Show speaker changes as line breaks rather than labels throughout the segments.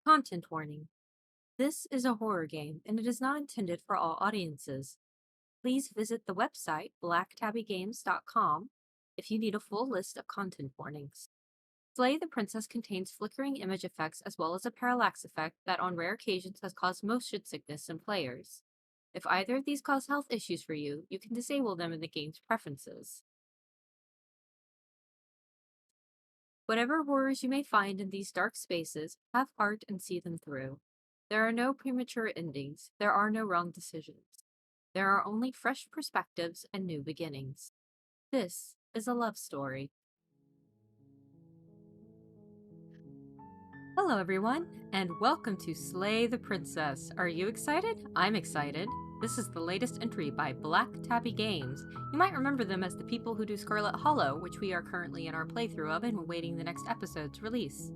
Content warning. This is a horror game and it is not intended for all audiences. Please visit the website blacktabbygames.com if you need a full list of content warnings. Slay the Princess contains flickering image effects as well as a parallax effect that on rare occasions has caused motion sickness in players. If either of these cause health issues for you, you can disable them in the game's preferences. Whatever horrors you may find in these dark spaces, have heart and see them through. There are no premature endings, there are no wrong decisions. There are only fresh perspectives and new beginnings. This is a love story. Hello everyone, and welcome to Slay the Princess. Are you excited? I'm excited. This is the latest entry by Black Tabby Games. You might remember them as the people who do Scarlet Hollow, which we are currently in our playthrough of and awaiting the next episode's release.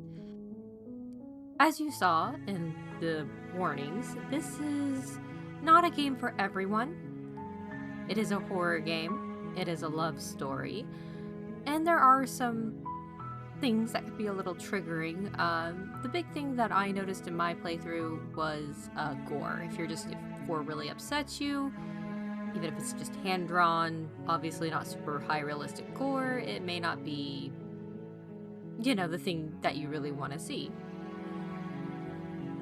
As you saw in the warnings, this is not a game for everyone. It is a horror game, it is a love story, and there are some things that could be a little triggering. The big thing that I noticed in my playthrough was gore. If gore really upsets you, even if it's just hand-drawn, obviously not super high realistic gore, it may not be, the thing that you really want to see.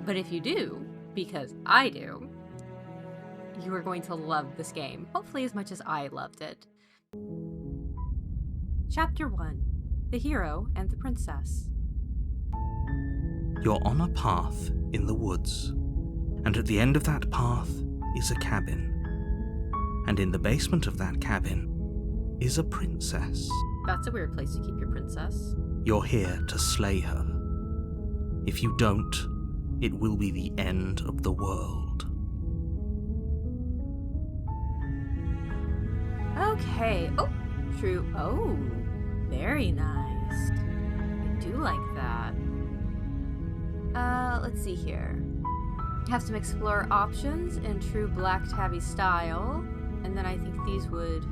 But if you do, because I do, you are going to love this game, hopefully as much as I loved it. Chapter 1. The Hero and the Princess.
You're on a path in the woods, and at the end of that path is a cabin. And in the basement of that cabin is a princess.
That's a weird place to keep your princess.
You're here to slay her. If you don't, it will be the end of the world.
Okay. Oh, true. Oh, very nice. I do like that. Let's see here. Have some explore options in true Black Tabby style, and then I think these would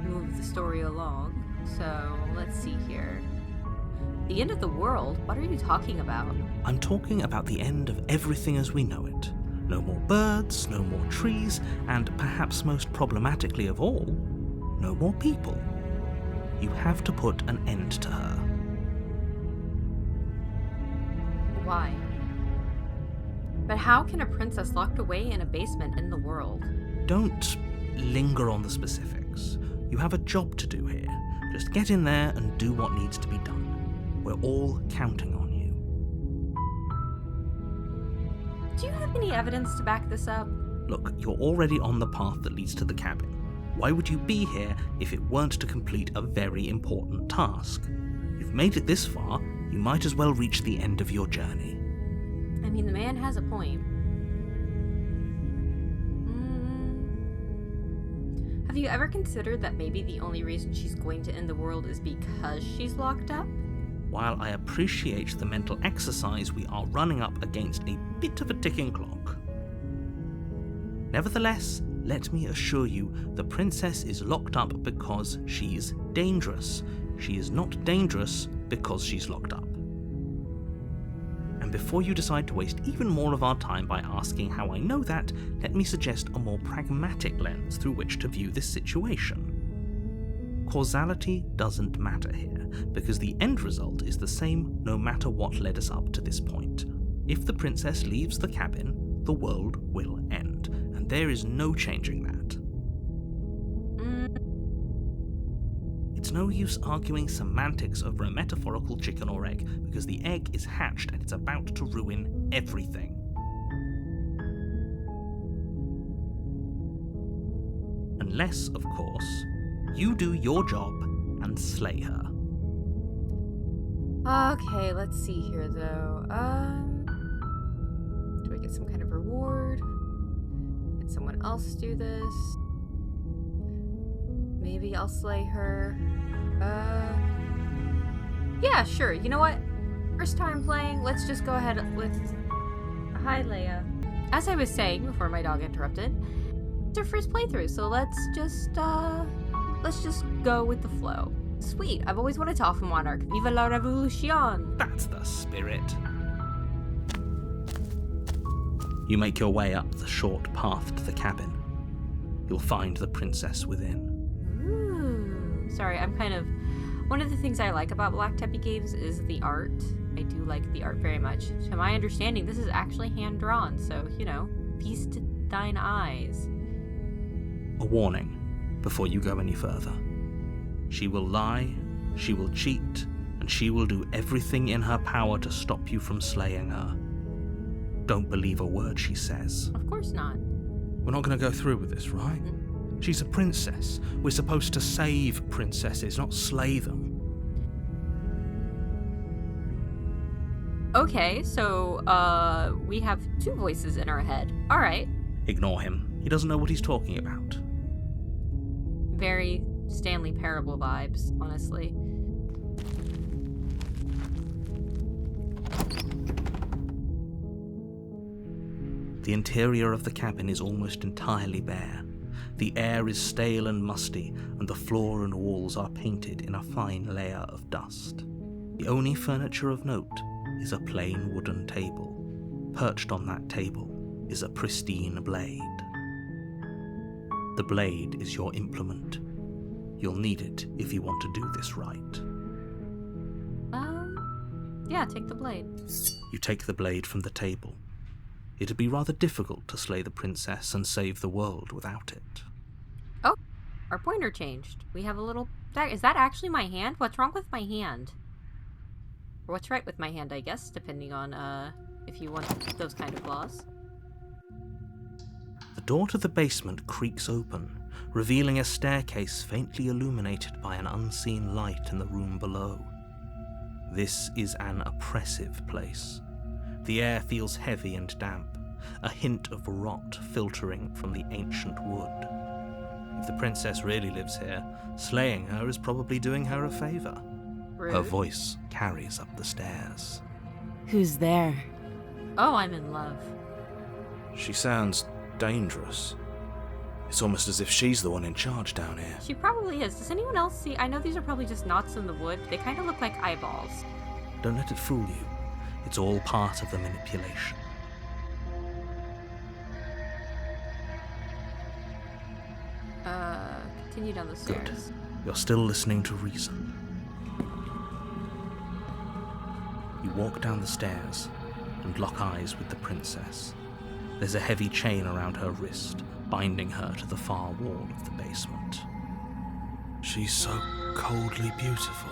move the story along. So let's see here. The end of the world? What are you talking about?
I'm talking about the end of everything as we know it. No more birds, no more trees, and perhaps most problematically of all, no more people. You have to put an end to her.
Why? But how can a princess locked away in a basement in the world?
Don't linger on the specifics. You have a job to do here. Just get in there and do what needs to be done. We're all counting on you.
Do you have any evidence to back this up?
Look, you're already on the path that leads to the cabin. Why would you be here if it weren't to complete a very important task? You've made it this far, you might as well reach the end of your journey.
I mean, the man has a point. Have you ever considered that maybe the only reason she's going to end the world is because she's locked up?
While I appreciate the mental exercise, we are running up against a bit of a ticking clock. Nevertheless, let me assure you, the princess is locked up because she's dangerous. She is not dangerous because she's locked up. And before you decide to waste even more of our time by asking how I know that, let me suggest a more pragmatic lens through which to view this situation. Causality doesn't matter here, because the end result is the same no matter what led us up to this point. If the princess leaves the cabin, the world will end, and there is no changing that. It's no use arguing semantics over a metaphorical chicken or egg, because the egg is hatched and it's about to ruin everything. Unless, of course, you do your job and slay her.
Okay, let's see here though. Do I get some kind of reward? Can someone else do this? Maybe I'll slay her. Yeah, sure. You know what? First time playing, let's just go ahead with... Hi, Leia. As I was saying before my dog interrupted, it's our first playthrough, so let's just go with the flow. Sweet, I've always wanted to off a monarch. Viva la revolution!
That's the spirit. You make your way up the short path to the cabin. You'll find the princess within.
Ooh. Sorry, one of the things I like about Black Tabby Games is the art. I do like the art very much. To my understanding, this is actually hand-drawn, so, feast thine eyes.
A warning before you go any further. She will lie, she will cheat, and she will do everything in her power to stop you from slaying her. Don't believe a word she says.
Of course not.
We're not going to go through with this, right? She's a princess. We're supposed to save princesses, not slay them.
Okay, so, we have two voices in our head. Alright.
Ignore him. He doesn't know what he's talking about.
Very Stanley Parable vibes, honestly.
The interior of the cabin is almost entirely bare. The air is stale and musty, and the floor and walls are painted in a fine layer of dust. The only furniture of note is a plain wooden table. Perched on that table is a pristine blade. The blade is your implement. You'll need it if you want to do this right.
Yeah, take the blade.
You take the blade from the table. It'd be rather difficult to slay the princess and save the world without it.
Oh, our pointer changed. We have a little... Is that actually my hand? What's wrong with my hand? Or what's right with my hand, I guess, depending on, if you want those kind of laws.
The door to the basement creaks open, revealing a staircase faintly illuminated by an unseen light in the room below. This is an oppressive place. The air feels heavy and damp, a hint of rot filtering from the ancient wood. If the princess really lives here, slaying her is probably doing her a favor.
Rude.
Her voice carries up the stairs.
Who's there?
Oh, I'm in love.
She sounds dangerous. It's almost as if she's the one in charge down here.
She probably is. Does anyone else see? I know these are probably just knots in the wood. They kind of look like eyeballs.
Don't let it fool you. It's all part of the manipulation.
Continue down the stairs.
Good. You're still listening to reason. You walk down the stairs and lock eyes with the princess. There's a heavy chain around her wrist, binding her to the far wall of the basement.
She's so coldly beautiful.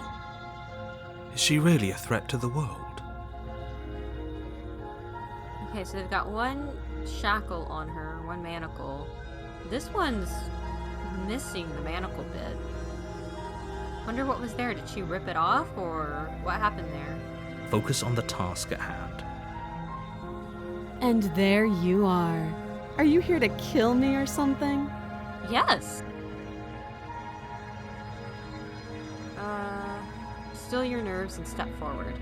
Is she really a threat to the world?
Okay, so they've got one shackle on her, one manacle. This one's missing the manacle bit. Wonder what was there. Did she rip it off, or what happened there?
Focus on the task at hand.
And there you are. Are you here to kill me or something?
Yes! Still your nerves and step forward.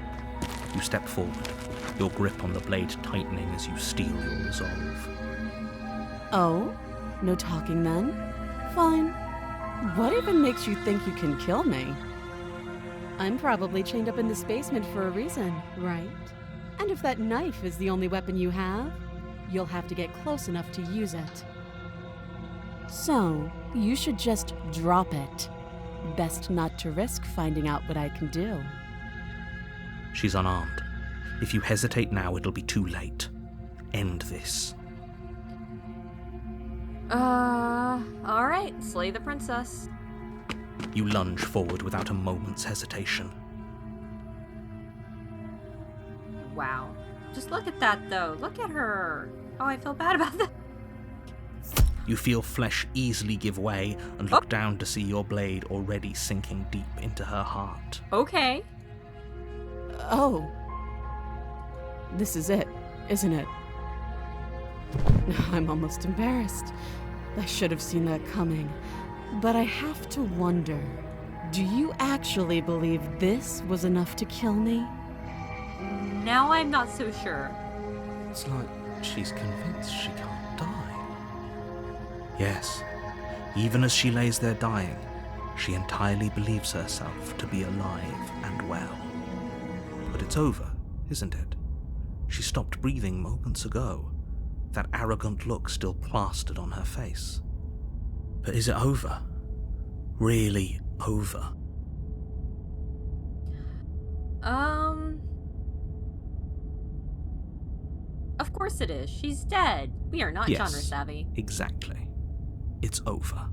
You step forward, your grip on the blade tightening as you steel your resolve.
Oh? No talking then? Fine. What even makes you think you can kill me? I'm probably chained up in this basement for a reason, right? And if that knife is the only weapon you have, you'll have to get close enough to use it. So, you should just drop it. Best not to risk finding out what I can do.
She's unarmed. If you hesitate now, it'll be too late. End this.
Alright, slay the princess.
You lunge forward without a moment's hesitation.
Wow. Just look at that, though. Look at her. Oh, I feel bad about that.
You feel flesh easily give way and look down to see your blade already sinking deep into her heart.
Okay.
Oh. This is it, isn't it? I'm almost embarrassed. I should have seen that coming. But I have to wonder, do you actually believe this was enough to kill me?
Now I'm not so sure.
It's like she's convinced she can't die. Yes, even as she lays there dying, she entirely believes herself to be alive and well. But it's over, isn't it? She stopped breathing moments ago. that arrogant look still plastered on her face. But is it over? Really over?
Of course it is. She's dead. We are not genre
Yes,
savvy.
exactly. It's over.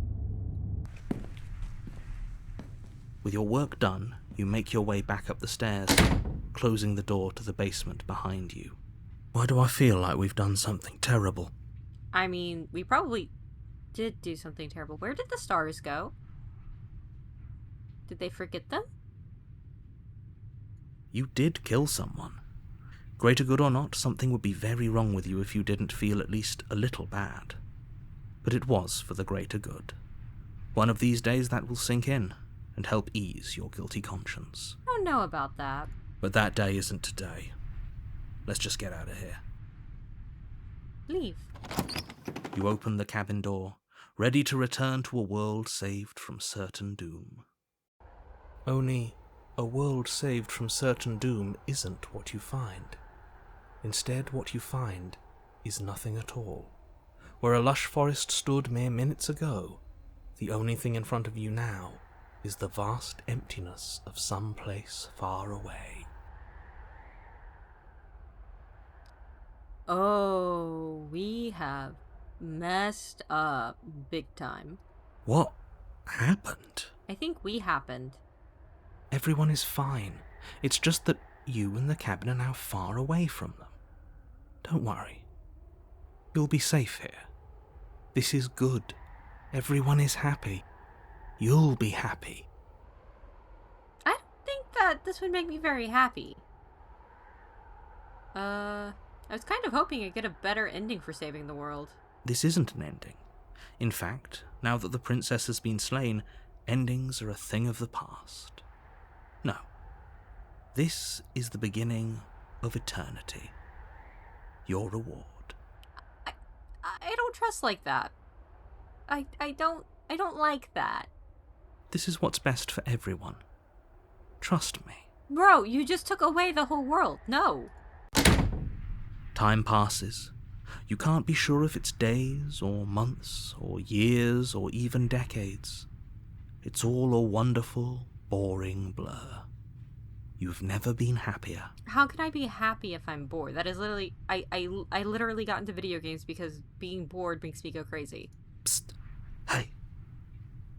With your work done, you make your way back up the stairs, closing the door to the basement behind you. Why do I feel like we've done something terrible?
I mean, we probably did do something terrible. Where did the stars go? Did they forget them?
You did kill someone. Greater good or not, something would be very wrong with you if you didn't feel at least a little bad. But it was for the greater good. One of these days that will sink in and help ease your guilty conscience.
I don't know about that.
But that day isn't today. Let's just get out of here.
Leave.
You open the cabin door, ready to return to a world saved from certain doom. Only, a world saved from certain doom isn't what you find. Instead, what you find is nothing at all. Where a lush forest stood mere minutes ago, the only thing in front of you now is the vast emptiness of some place far away.
Oh, we have messed up big time.
What happened?
I think we happened.
Everyone is fine. It's just that you and the cabin are now far away from them. Don't worry. You'll be safe here. This is good. Everyone is happy. You'll be happy.
I don't think that this would make me very happy. I was kind of hoping I'd get a better ending for saving the world.
This isn't an ending. In fact, now that the princess has been slain, endings are a thing of the past. No. This is the beginning of eternity. Your reward.
I don't trust like that. I don't like that.
This is what's best for everyone. Trust me.
Bro, you just took away the whole world. No.
Time passes. You can't be sure if it's days or months or years or even decades. It's all a wonderful, boring blur. You've never been happier.
How can I be happy if I'm bored? That is literally... I literally got into video games because being bored makes me go crazy.
Psst. Hey.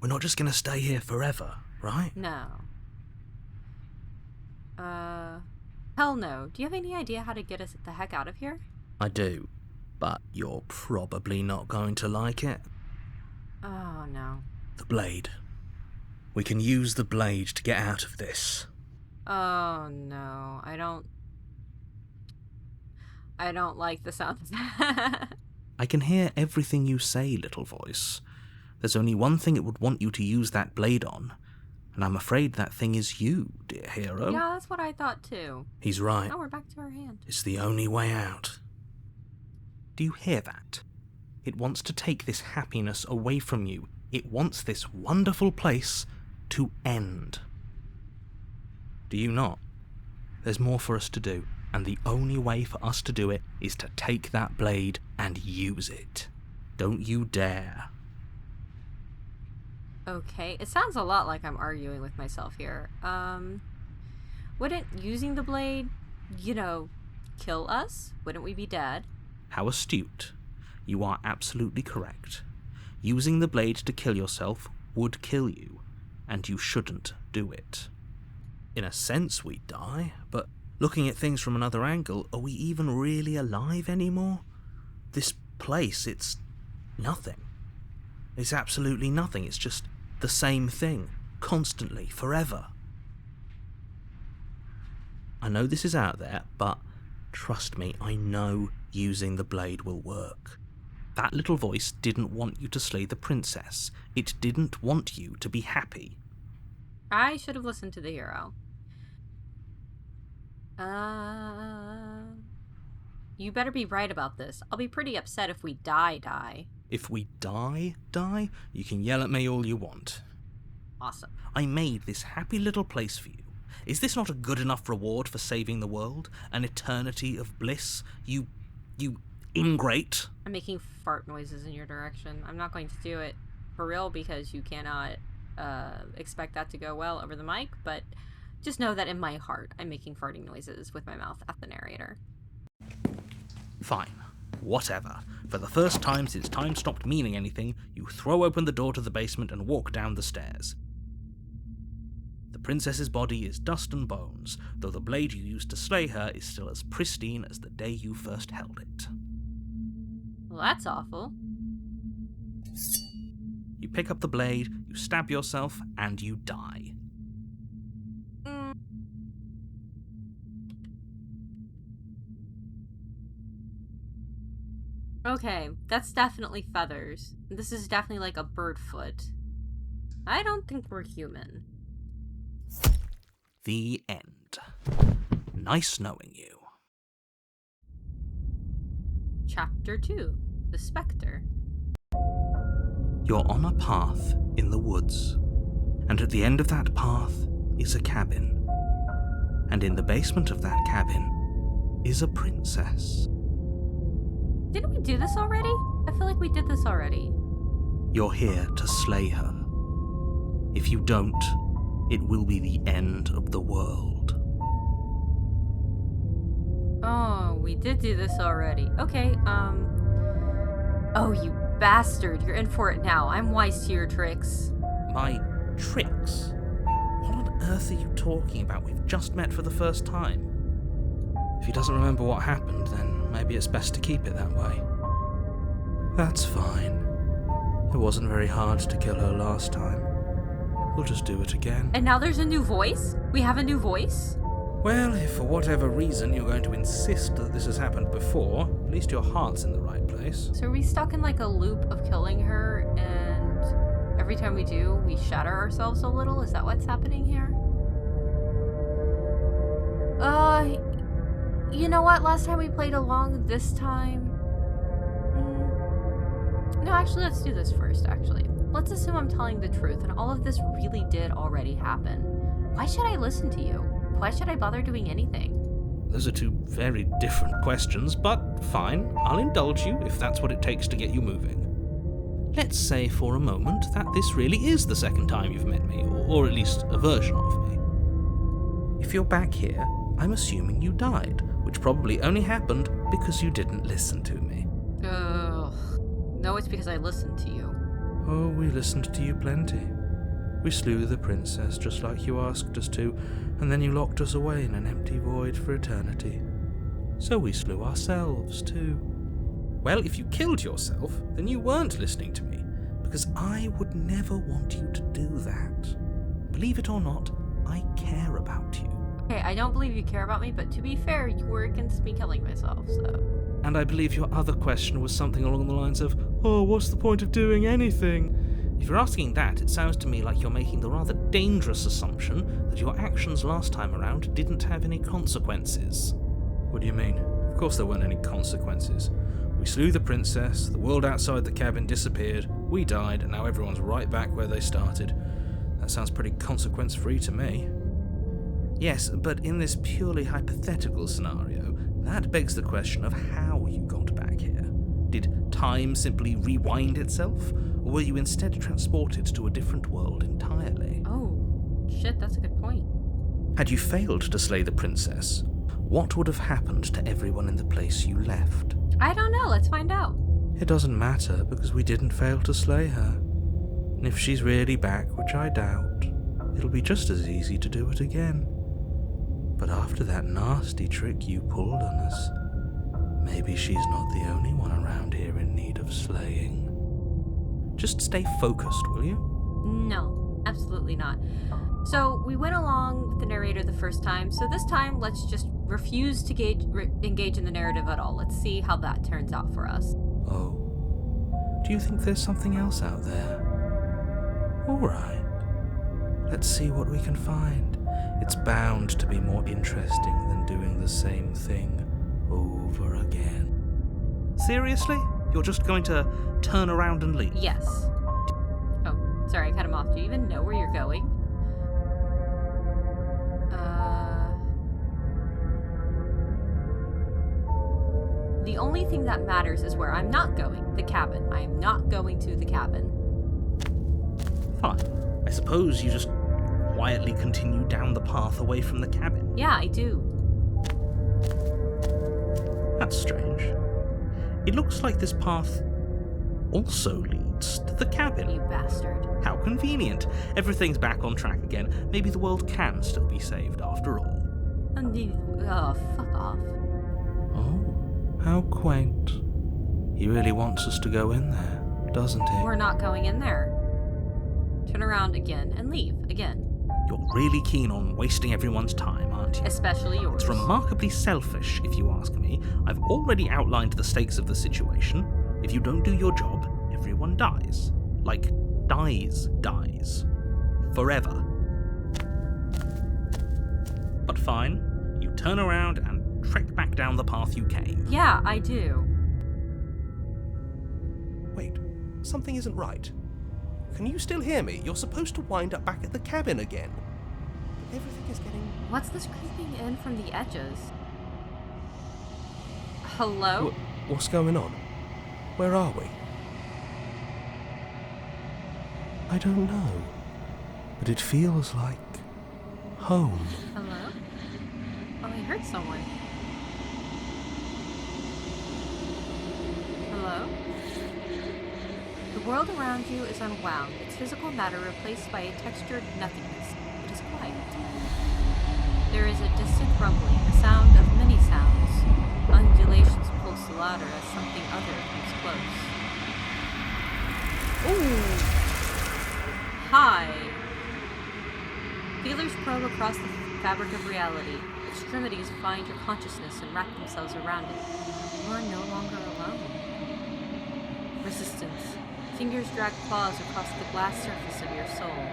We're not just gonna stay here forever, right?
No. Hell no. Do you have any idea how to get us the heck out of here?
I do. But you're probably not going to like it.
Oh, no.
The blade. We can use the blade to get out of this.
Oh, no. I don't like the sound of that.
I can hear everything you say, little voice. There's only one thing it would want you to use that blade on, and I'm afraid that thing is you, dear hero.
Yeah, that's what I thought too.
He's right.
Oh, we're back to our hand.
It's the only way out. Do you hear that? It wants to take this happiness away from you. It wants this wonderful place to end. Do you not? There's more for us to do, and the only way for us to do it is to take that blade and use it. Don't you dare.
Okay, it sounds a lot like I'm arguing with myself here. Wouldn't using the blade, kill us? Wouldn't we be dead?
How astute. You are absolutely correct. Using the blade to kill yourself would kill you, and you shouldn't do it. In a sense, we'd die, but looking at things from another angle, are we even really alive anymore? This place, it's nothing. It's absolutely nothing. It's just the same thing, constantly, forever. I know this is out there, but trust me, I know using the blade will work. That little voice didn't want you to slay the princess. It didn't want you to be happy.
I should have listened to the hero. You better be right about this. I'll be pretty upset if we die.
If we die, you can yell at me all you want.
Awesome.
I made this happy little place for you. Is this not a good enough reward for saving the world? An eternity of bliss? You ingrate.
I'm making fart noises in your direction. I'm not going to do it for real because you cannot expect that to go well over the mic, but just know that in my heart, I'm making farting noises with my mouth at the narrator.
Fine. Whatever. For the first time since time stopped meaning anything, you throw open the door to the basement and walk down the stairs. The princess's body is dust and bones, though the blade you used to slay her is still as pristine as the day you first held it.
Well, that's awful.
You pick up the blade, you stab yourself, and you die.
Okay, that's definitely feathers. This is definitely like a bird foot. I don't think we're human.
The end. Nice knowing you.
Chapter 2. The Spectre.
You're on a path in the woods, and at the end of that path is a cabin. And in the basement of that cabin is a princess.
Didn't we do this already? I feel like we did this already.
You're here to slay her. If you don't, it will be the end of the world.
Oh, we did do this already. Okay, Oh, you bastard. You're in for it now. I'm wise to your tricks.
My tricks? What on earth are you talking about? We've just met for the first time. If he doesn't remember what happened, then maybe it's best to keep it that way. That's fine. It wasn't very hard to kill her last time. We'll just do it again.
And now there's a new voice? We have a new voice?
Well, if for whatever reason you're going to insist that this has happened before, at least your heart's in the right place.
So are we stuck in like a loop of killing her, and every time we do, we shatter ourselves a little? Is that what's happening here? You know what? Last time we played along, this time... No, actually, let's do this first, actually. Let's assume I'm telling the truth, and all of this really did already happen. Why should I listen to you? Why should I bother doing anything?
Those are two very different questions, but fine, I'll indulge you if that's what it takes to get you moving. Let's say for a moment that this really is the second time you've met me, or at least a version of me. If you're back here, I'm assuming you died, which probably only happened because you didn't listen to me.
Ugh. No, it's because I listened to you.
Oh, we listened to you plenty. We slew the princess just like you asked us to, and then you locked us away in an empty void for eternity. So we slew ourselves too. Well, if you killed yourself, then you weren't listening to me, because I would never want you to do that. Believe it or not, I care about you.
Okay, I don't believe you care about me, but to be fair, you were against me killing myself, so...
And I believe your other question was something along the lines of, oh, what's the point of doing anything? If you're asking that, it sounds to me like you're making the rather dangerous assumption that your actions last time around didn't have any consequences. What do you mean? Of course there weren't any consequences. We slew the princess, the world outside the cabin disappeared, we died, and now everyone's right back where they started. That sounds pretty consequence-free to me. Yes, but in this purely hypothetical scenario, that begs the question of how you got back here. Did time simply rewind itself, or were you instead transported to a different world entirely?
Oh, shit, that's a good point.
Had you failed to slay the princess, what would have happened to everyone in the place you left?
I don't know, let's find out.
It doesn't matter, because we didn't fail to slay her. And if she's really back, which I doubt, it'll be just as easy to do it again. But after that nasty trick you pulled on us, maybe she's not the only one around here in need of slaying. Just stay focused, will you?
No, absolutely not. So, we went along with the narrator the first time, so this time, let's just refuse to engage in the narrative at all. Let's see how that turns out for us.
Oh, do you think there's something else out there? Alright, let's see what we can find. It's bound to be more interesting than doing the same thing over again. Seriously? You're just going to turn around and leave?
Yes. Oh, sorry, I cut him off. Do you even know where you're going? The only thing that matters is where I'm not going, the cabin. I am not going to the cabin.
Fine. I suppose you just quietly continue down the path away from the cabin.
Yeah, I do.
That's strange. It looks like this path also leads to the cabin.
You bastard.
How convenient. Everything's back on track again. Maybe the world can still be saved after all.
Oh, fuck off.
Oh, how quaint. He really wants us to go in there, doesn't he?
We're not going in there. Turn around again and leave again.
You're really keen on wasting everyone's time, aren't you?
Especially yours.
It's remarkably selfish, if you ask me. I've already outlined the stakes of the situation. If you don't do your job, everyone dies. Like, dies. Forever. But fine, you turn around and trek back down the path you came.
Yeah, I do.
Wait, something isn't right. Can you still hear me? You're supposed to wind up back at the cabin again. But everything is getting...
What's this creeping in from the edges? Hello?
What's going on? Where are we? I don't know. But it feels like... home.
Hello? Oh, I heard someone. Hello? The world around you is unwound, its physical matter replaced by a textured nothingness. It is quiet. There is a distant rumbling, a sound of many sounds. Undulations pulse louder as something other comes close. Ooh! Hi! Feelers probe across the fabric of reality. Extremities find your consciousness and wrap themselves around it. You are no longer alone. Resistance. Fingers drag claws across the glass surface of your soul.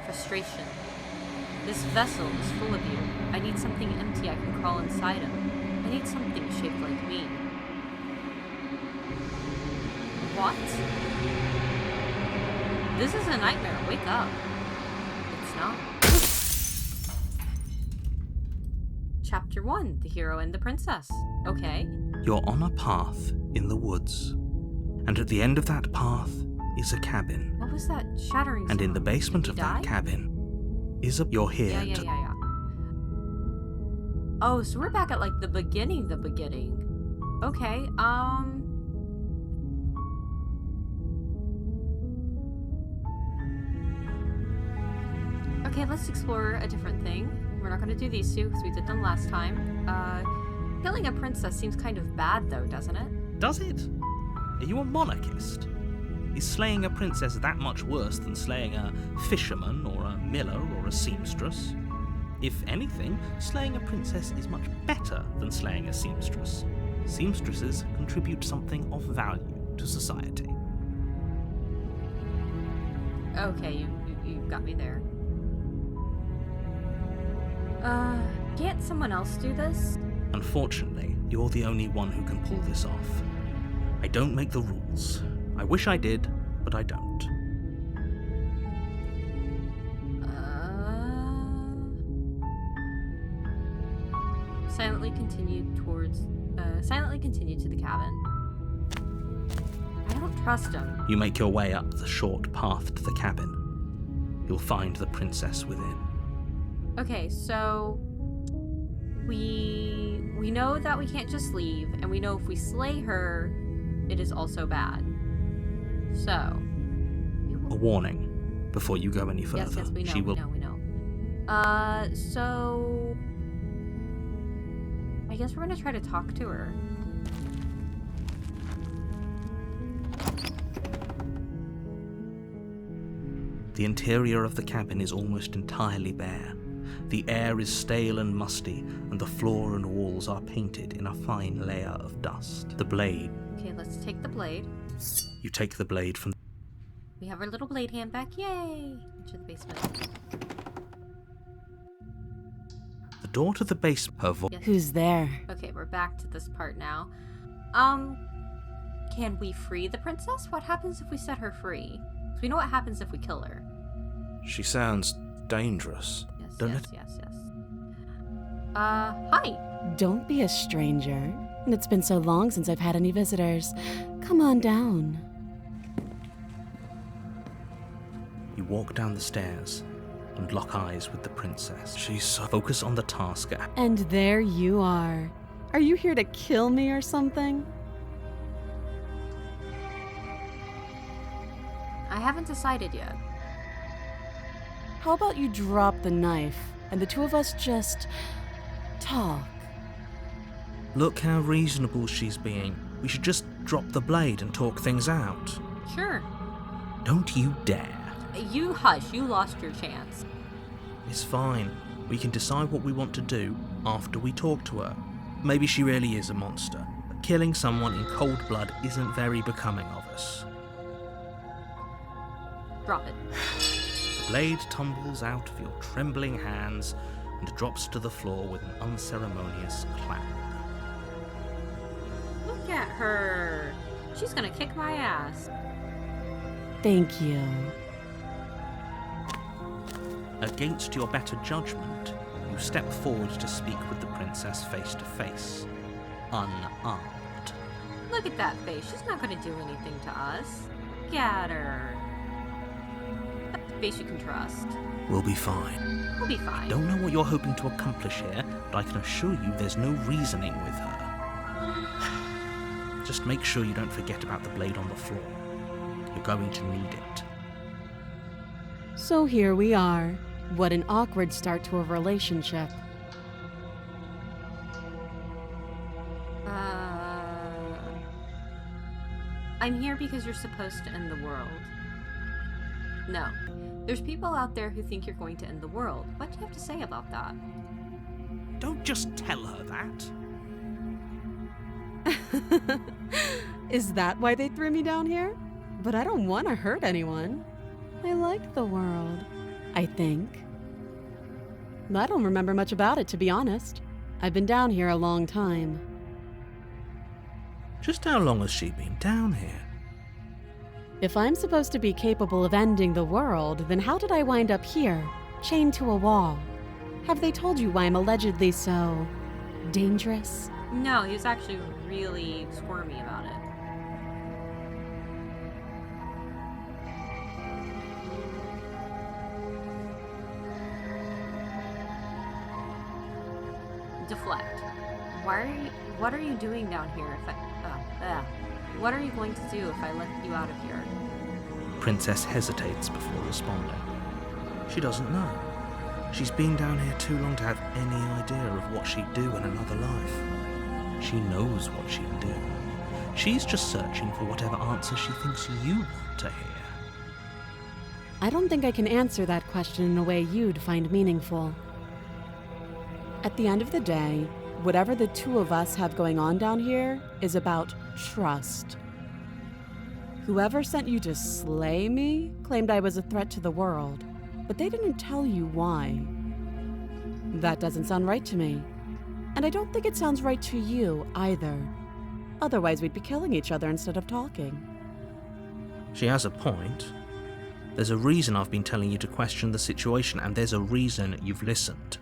Frustration. This vessel is full of you. I need something empty I can crawl inside of. I need something shaped like me. What? This is a nightmare. Wake up. It's not. Chapter 1. The Hero and the Princess. Okay.
You're on a path in the woods. And at the end of that path is a cabin.
What was that shattering sound?
And in the basement of that
died?
cabin is a... You're here to...
Yeah. Oh, so we're back at like the beginning. Okay, Okay, let's explore a different thing. We're not gonna do these two because we did them last time. Killing a princess seems kind of bad though, doesn't it?
Does it? Are you a monarchist? Is slaying a princess that much worse than slaying a fisherman or a miller or a seamstress? If anything, slaying a princess is much better than slaying a seamstress. Seamstresses contribute something of value to society.
Okay, you got me there. Can't someone else do this?
Unfortunately, you're the only one who can pull this off. I don't make the rules. I wish I did, but I don't.
Silently continue to the cabin. I don't trust him.
You make your way up the short path to the cabin. You'll find the princess within.
Okay, so we know that we can't just leave, and we know if we slay her, it is also bad. So
A warning before you go any further.
Yes, we know,
She will...
we know. So I guess we're gonna try to talk to her.
The interior of the cabin is almost entirely bare. The air is stale and musty, and the floor and walls are painted in a fine layer of dust. The blade.
Okay, let's take the blade.
You take the blade from...
We have our little blade hand back. Yay! Into the basement.
The door to the basement. Her voice...
Yes.
Who's there?
Okay, we're back to this part now. Can we free the princess? What happens if we set her free? 'Cause we know what happens if we kill her.
She sounds dangerous.
Don't
Yes. Hi.
Don't be a stranger. It's been so long since I've had any visitors. Come on down.
You walk down the stairs and lock eyes with the princess.
She's so...
Focus on the task at hand.
And there you are. Are you here to kill me or something?
I haven't decided yet.
How about you drop the knife and the two of us just talk?
Look how reasonable she's being. We should just drop the blade and talk things out.
Sure.
Don't you dare.
You hush, you lost your chance.
It's fine. We can decide what we want to do after we talk to her. Maybe she really is a monster, but killing someone in cold blood isn't very becoming of us.
Drop it.
The blade tumbles out of your trembling hands and drops to the floor with an unceremonious clang.
Look at her. She's gonna kick my ass.
Thank you.
Against your better judgment, you step forward to speak with the princess face to face, unarmed.
Look at that face. She's not gonna do anything to us. Look at her. That's a face you can trust.
We'll be fine.
We'll be fine.
Don't know what you're hoping to accomplish here, but I can assure you there's no reasoning with her. Just make sure you don't forget about the blade on the floor. You're going to need it.
So here we are. What an awkward start to a relationship.
I'm here because you're supposed to end the world. No. There's people out there who think you're going to end the world. What do you have to say about that?
Don't just tell her that.
Is that why they threw me down here? But I don't want to hurt anyone. I like the world, I think. I don't remember much about it, to be honest. I've been down here a long time.
Just how long has she been down here?
If I'm supposed to be capable of ending the world, then how did I wind up here, chained to a wall? Have they told you why I'm allegedly so dangerous?
No, he was actually really squirmy about it. Deflect. What are you doing down here if what are you going to do if I let you out of here?
Princess hesitates before responding. She doesn't know. She's been down here too long to have any idea of what she'd do in another life. She knows what she'd do. She's just searching for whatever answer she thinks you want to hear.
I don't think I can answer that question in a way you'd find meaningful. At the end of the day, whatever the two of us have going on down here is about trust. Whoever sent you to slay me claimed I was a threat to the world, but they didn't tell you why. That doesn't sound right to me. And I don't think it sounds right to you either. Otherwise, we'd be killing each other instead of talking.
She has a point. There's a reason I've been telling you to question the situation, and there's a reason you've listened.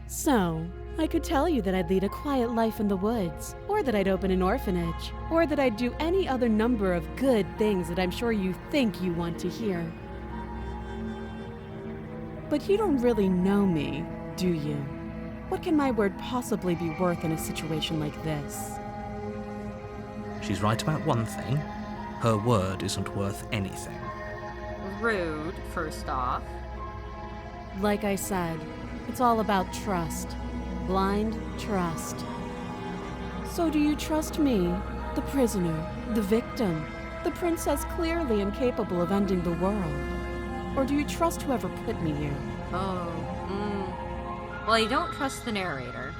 So, I could tell you that I'd lead a quiet life in the woods, or that I'd open an orphanage, or that I'd do any other number of good things that I'm sure you think you want to hear. But you don't really know me, do you? What can my word possibly be worth in a situation like this?
She's right about one thing. Her word isn't worth anything.
Rude, first off.
Like I said, it's all about trust. Blind trust. So do you trust me, the prisoner, the victim, the princess clearly incapable of ending the world? Or do you trust whoever put me here?
Well, you don't trust the narrator.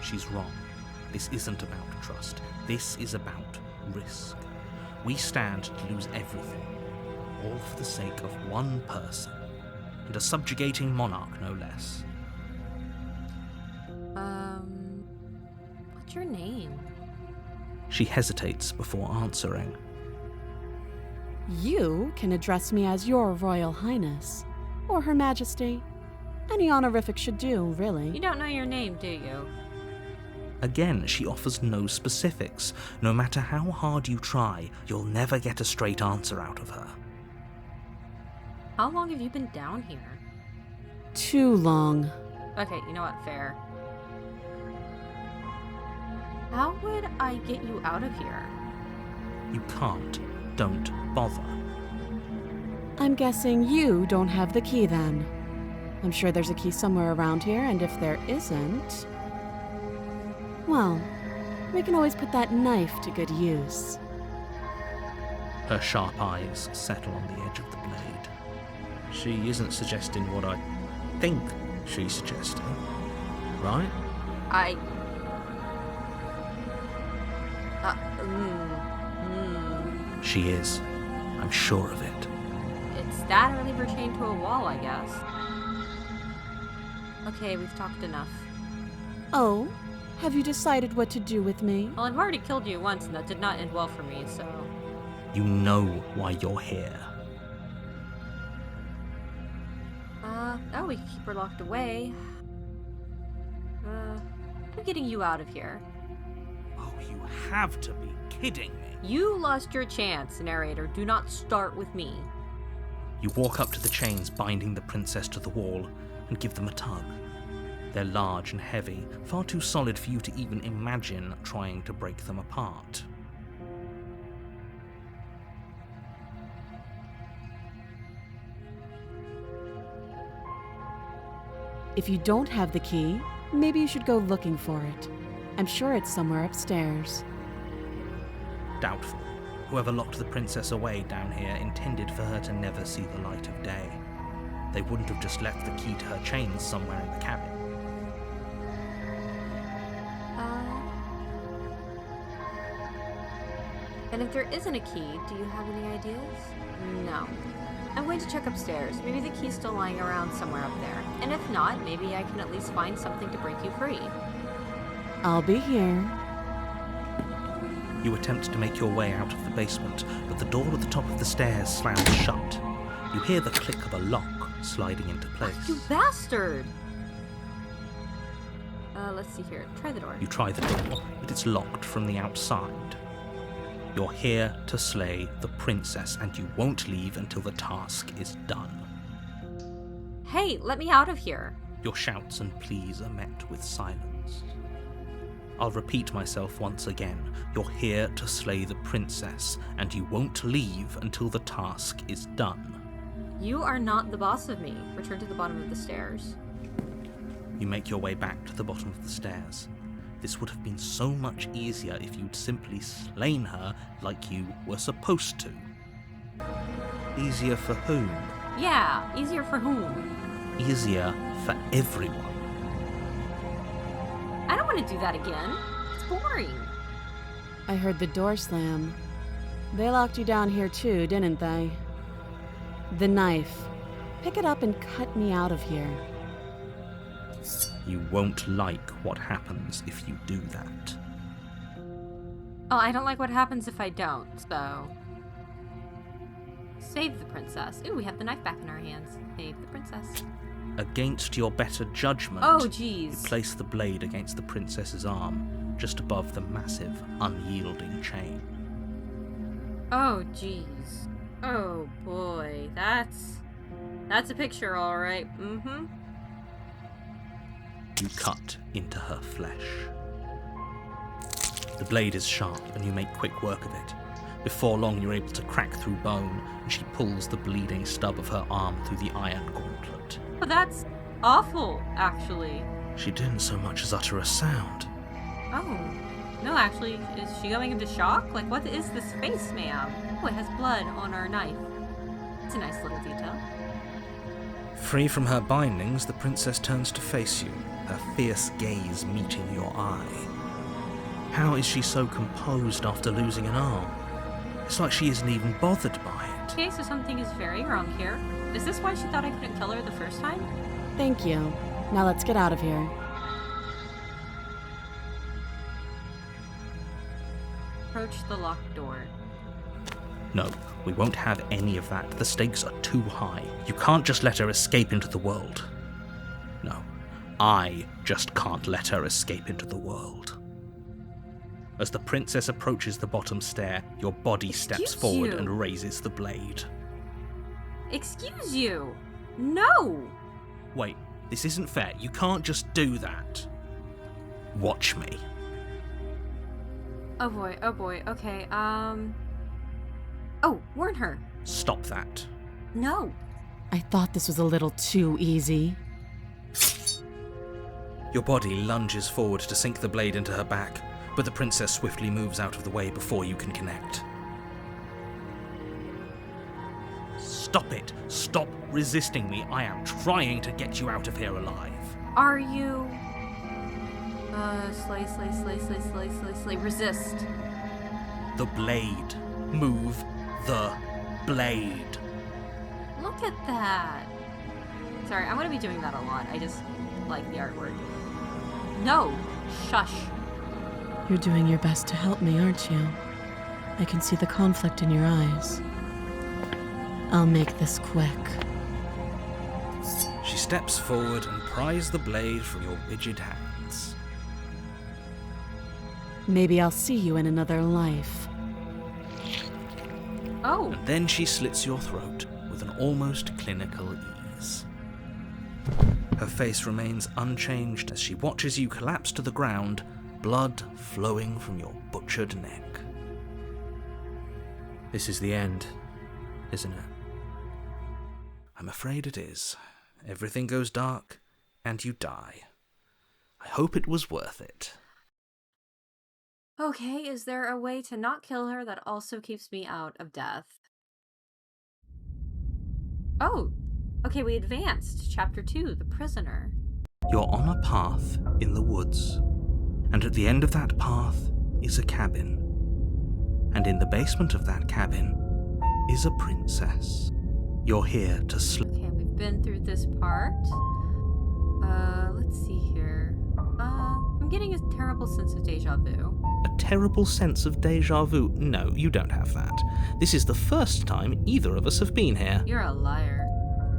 She's wrong. This isn't about trust. This is about risk. We stand to lose everything, all for the sake of one person, and a subjugating monarch, no less.
What's your name?
She hesitates before answering.
You can address me as Your Royal Highness, or Her Majesty. Any honorific should do, really.
You don't know your name, do you?
Again, she offers no specifics. No matter how hard you try, you'll never get a straight answer out of her.
How long have you been down here?
Too long.
Okay, you know what? Fair. How would I get you out of here?
You can't. Don't bother.
I'm guessing you don't have the key then. I'm sure there's a key somewhere around here, and if there isn't... well, we can always put that knife to good use.
Her sharp eyes settle on the edge of the blade. She isn't suggesting what I think she's suggesting, right? She is. I'm sure of it.
It's that or leave her chained to a wall, I guess. Okay, we've talked enough.
Oh, have you decided what to do with me?
Well, I've already killed you once, and that did not end well for me, so...
You know why you're here.
Oh, we can keep her locked away. I'm getting you out of here.
Oh, you have to be kidding me.
You lost your chance, narrator. Do not start with me.
You walk up to the chains binding the princess to the wall and give them a tug. They're large and heavy, far too solid for you to even imagine trying to break them apart.
If you don't have the key, maybe you should go looking for it. I'm sure it's somewhere upstairs.
Doubtful. Whoever locked the princess away down here intended for her to never see the light of day. They wouldn't have just left the key to her chains somewhere in the cabin.
And if there isn't a key, do you have any ideas? No. I'm going to check upstairs. Maybe the key's still lying around somewhere up there. And if not, maybe I can at least find something to break you free.
I'll be here.
You attempt to make your way out of the basement, but the door at the top of the stairs slams shut. You hear the click of a lock sliding into place.
You bastard! Let's see here. Try the door.
You try the door, but it's locked from the outside. You're here to slay the princess, and you won't leave until the task is done.
Hey, let me out of here!
Your shouts and pleas are met with silence. I'll repeat myself once again. You're here to slay the princess, and you won't leave until the task is done.
You are not the boss of me. Return to the bottom of the stairs.
You make your way back to the bottom of the stairs. This would have been so much easier if you'd simply slain her like you were supposed to. Easier for whom?
Yeah, easier for whom?
Easier for everyone.
I don't want to do that again. It's boring.
I heard the door slam. They locked you down here too, didn't they? The knife. Pick it up and cut me out of here.
You won't like what happens if you do that.
Oh, I don't like what happens if I don't, so... Save the princess. Ooh, we have the knife back in our hands. Save the princess.
Against your better judgment,
Oh,
you
jeez.
place the blade against the princess's arm, just above the massive, unyielding chain.
Oh, jeez. Oh, boy. That's a picture, all right. Mm-hmm.
You cut into her flesh. The blade is sharp, and you make quick work of it. Before long, you're able to crack through bone, and she pulls the bleeding stub of her arm through the iron gauntlet.
Oh, that's awful, actually.
She didn't so much as utter a sound.
Oh. No, actually, is she going into shock? Like, what is this face, ma'am? Oh, it has blood on our knife. It's a nice little detail.
Free from her bindings, the princess turns to face you, her fierce gaze meeting your eye. How is she so composed after losing an arm? It's like she isn't even bothered by it.
Okay, so something is very wrong here. Is this why she thought I couldn't kill her the first time?
Thank you. Now let's get out of here.
Approach the locked door.
No, we won't have any of that. The stakes are too high. You can't just let her escape into the world. No, I just can't let her escape into the world. As the princess approaches the bottom stair, your body steps
Excuse
forward
you.
and raises the blade.
Excuse you! No!
Wait, this isn't fair. You can't just do that. Watch me.
Oh boy, okay, Oh, warn her.
Stop that.
No.
I thought this was a little too easy.
Your body lunges forward to sink the blade into her back, but the princess swiftly moves out of the way before you can connect. Stop it! Stop resisting me! I am trying to get you out of here alive.
Are you... slay, resist.
The blade. Move the blade.
Look at that. Sorry, I'm gonna be doing that a lot. I just like the artwork. No! Shush.
You're doing your best to help me, aren't you? I can see the conflict in your eyes. I'll make this quick.
She steps forward and pries the blade from your rigid hands.
Maybe I'll see you in another life.
Oh.
And then she slits your throat with an almost clinical ease. Her face remains unchanged as she watches you collapse to the ground, blood flowing from your butchered neck. This is the end, isn't it? I'm afraid it is. Everything goes dark, and you die. I hope it was worth it.
Okay, is there a way to not kill her that also keeps me out of death? Oh, okay, we advanced. Chapter 2, The Prisoner.
You're on a path in the woods, and at the end of that path is a cabin. And in the basement of that cabin is a princess. You're here to
Okay, we've been through this part. Let's see here. I'm getting a terrible sense of deja vu.
A terrible sense of deja vu. No, you don't have that. This is the first time either of us have been here.
You're a liar.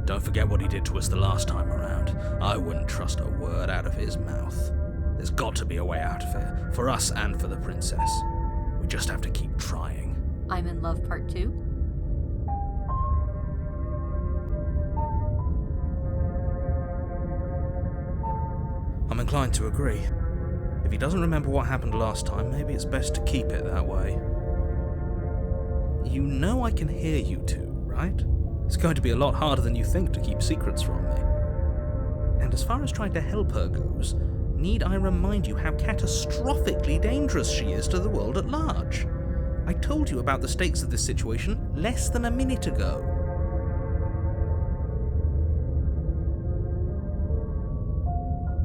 Don't forget what he did to us the last time around. I wouldn't trust a word out of his mouth. There's got to be a way out of here, for us and for the princess. We just have to keep trying.
I'm in Love Part 2.
I'm inclined to agree. If he doesn't remember what happened last time, maybe it's best to keep it that way. You know I can hear you two, right? It's going to be a lot harder than you think to keep secrets from me. And as far as trying to help her goes, need I remind you how catastrophically dangerous she is to the world at large? I told you about the stakes of this situation less than a minute ago.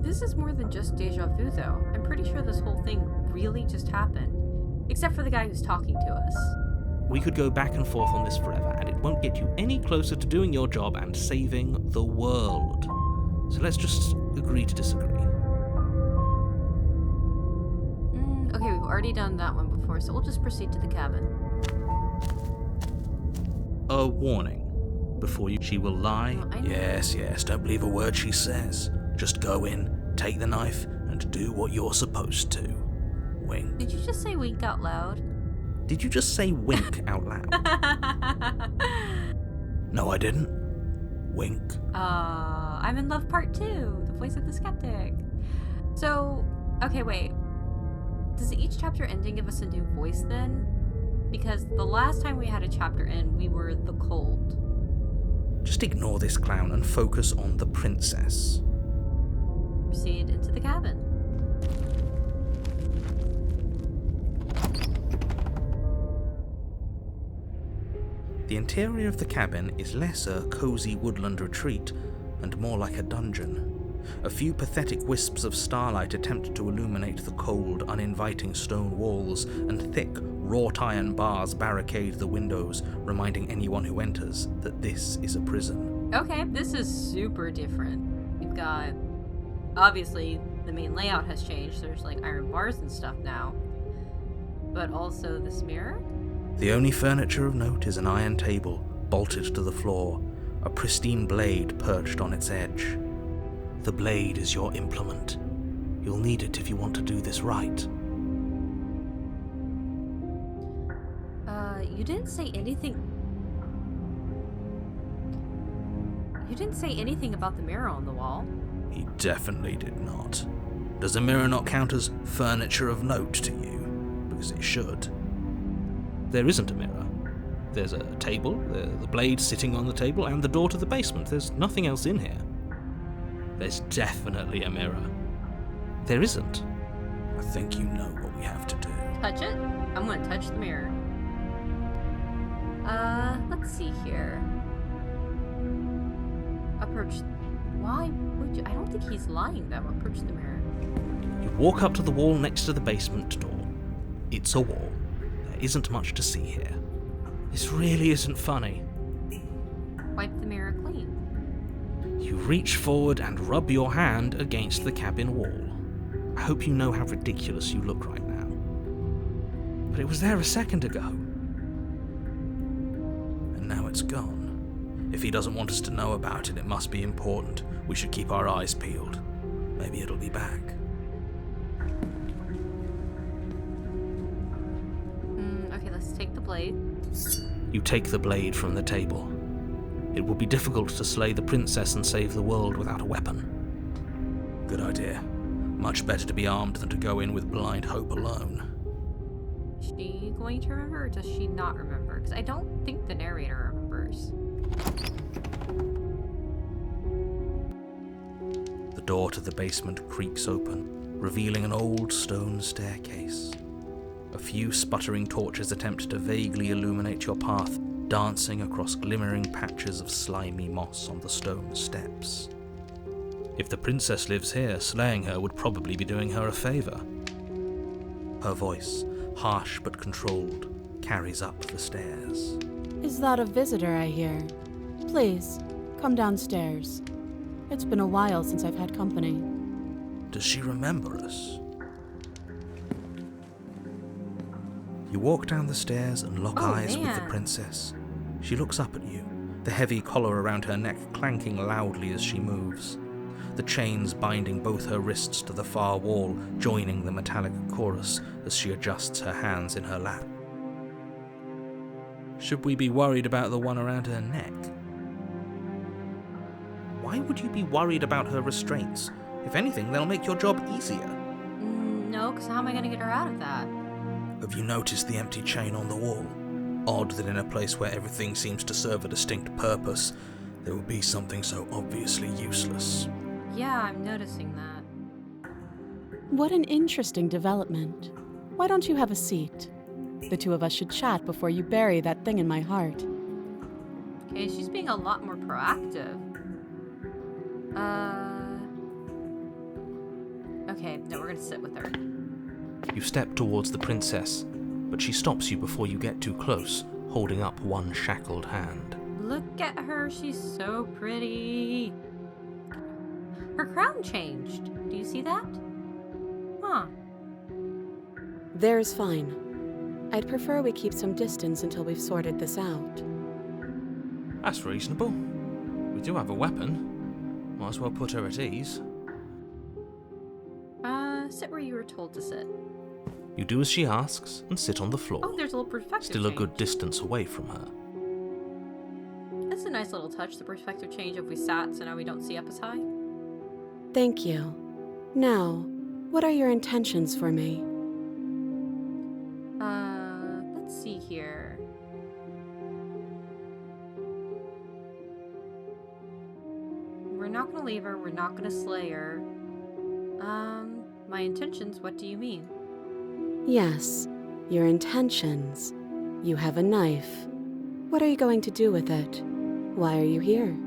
This is more than just deja vu, though. I'm pretty sure this whole thing really just happened. Except for the guy who's talking to us.
We could go back and forth on this forever, and it won't get you any closer to doing your job and saving the world. So let's just agree to disagree.
Okay, we've already done that one before, so we'll just proceed to the cabin.
A warning. Before you, she will lie.
Oh, I know.
Yes, don't believe a word she says. Just go in, take the knife, and do what you're supposed to. Wink.
Did you just say wink out loud?
Did you just say wink out loud? No, I didn't. Wink.
I'm in Love Part 2, The Voice of the Skeptic. So, okay, wait. Does each chapter ending give us a new voice then? Because the last time we had a chapter end, we were the cold.
Just ignore this clown and focus on the princess.
Proceed into the cabin.
The interior of the cabin is less a cozy woodland retreat and more like a dungeon. A few pathetic wisps of starlight attempt to illuminate the cold, uninviting stone walls, and thick, wrought iron bars barricade the windows, reminding anyone who enters that this is a prison.
Okay, this is super different. We've got... Obviously, the main layout has changed. There's like iron bars and stuff now. But also this mirror?
The only furniture of note is an iron table, bolted to the floor, a pristine blade perched on its edge. The blade is your implement. You'll need it if you want to do this right.
You didn't say anything... You didn't say anything about the mirror on the wall.
He definitely did not. Does a mirror not count as furniture of note to you? Because it should. There isn't a mirror. There's a table, the blade sitting on the table, and the door to the basement. There's nothing else in here. There's definitely a mirror. There isn't. I think you know what we have to do.
Touch it? I'm gonna touch the mirror. Let's see here. Approach... Why would you... I don't think he's lying, though. Approach the mirror.
You walk up to the wall next to the basement door. It's a wall. There isn't much to see here. This really isn't funny.
Wipe the mirror clean.
You reach forward and rub your hand against the cabin wall. I hope you know how ridiculous you look right now. But it was there a second ago. And now it's gone. If he doesn't want us to know about it, it must be important. We should keep our eyes peeled. Maybe it'll be back.
Okay, let's take the blade.
You take the blade from the table. It will be difficult to slay the princess and save the world without a weapon. Good idea. Much better to be armed than to go in with blind hope alone.
Is she going to remember, or does she not remember? Because I don't think the narrator remembers.
The door to the basement creaks open, revealing an old stone staircase. A few sputtering torches attempt to vaguely illuminate your path, dancing across glimmering patches of slimy moss on the stone steps. If the princess lives here, slaying her would probably be doing her a favor. Her voice, harsh but controlled, carries up the stairs.
Is that a visitor I hear? Please, come downstairs. It's been a while since I've had company.
Does she remember us? You walk down the stairs and lock eyes with the
man.
princess. She looks up at you, the heavy collar around her neck clanking loudly as she moves. The chains binding both her wrists to the far wall, joining the metallic chorus as she adjusts her hands in her lap. Should we be worried about the one around her neck? Why would you be worried about her restraints? If anything, they'll make your job easier.
No, because how am I going to get her out of that?
Have you noticed the empty chain on the wall? Odd that in a place where everything seems to serve a distinct purpose, there would be something so obviously useless.
Yeah, I'm noticing that.
What an interesting development. Why don't you have a seat? The two of us should chat before you bury that thing in my heart.
Okay, she's being a lot more proactive. Okay, no, we're gonna sit with her.
You step towards the princess, but she stops you before you get too close, holding up one shackled hand.
Look at her, she's so pretty. Her crown changed. Do you see that? Huh.
There's fine. I'd prefer we keep some distance until we've sorted this out.
That's reasonable. We do have a weapon. Might as well put her at ease.
Sit where you were told to sit.
You do as she asks and sit on the floor,
Oh, there's a little perspective
still a
change.
good distance away from her.
That's a nice little touch, the perspective change if we sat, so now we don't see up as high.
Thank you. Now, what are your intentions for me?
Let's see here. We're not gonna leave her, we're not gonna slay her. My intentions, what do you mean?
Yes, your intentions. You have a knife. What are you going to do with it? Why are you here?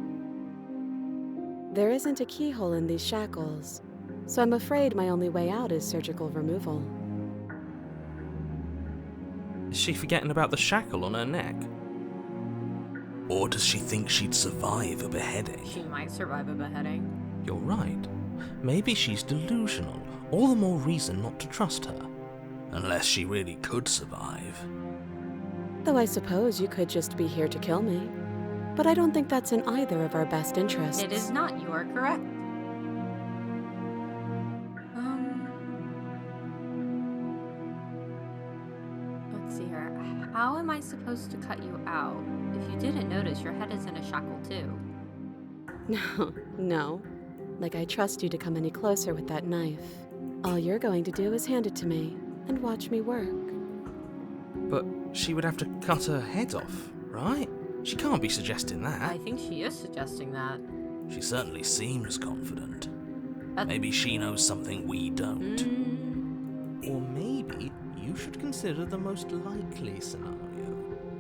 There isn't a keyhole in these shackles, so I'm afraid my only way out is surgical removal.
Is she forgetting about the shackle on her neck? Or does she think she'd survive a beheading?
She might survive a beheading.
You're right. Maybe she's delusional. All the more reason not to trust her. Unless she really could survive.
Though I suppose you could just be here to kill me. But I don't think that's in either of our best interests.
It is not, you are correct. How am I supposed to cut you out? If you didn't notice, your head is in a shackle too.
No. Like I trust you to come any closer with that knife. All you're going to do is hand it to me and watch me work.
But she would have to cut her head off, right? She can't be suggesting that.
I think she is suggesting that.
She certainly seems confident.
That-
Maybe she knows something we don't.
Or maybe you should consider the most likely scenario.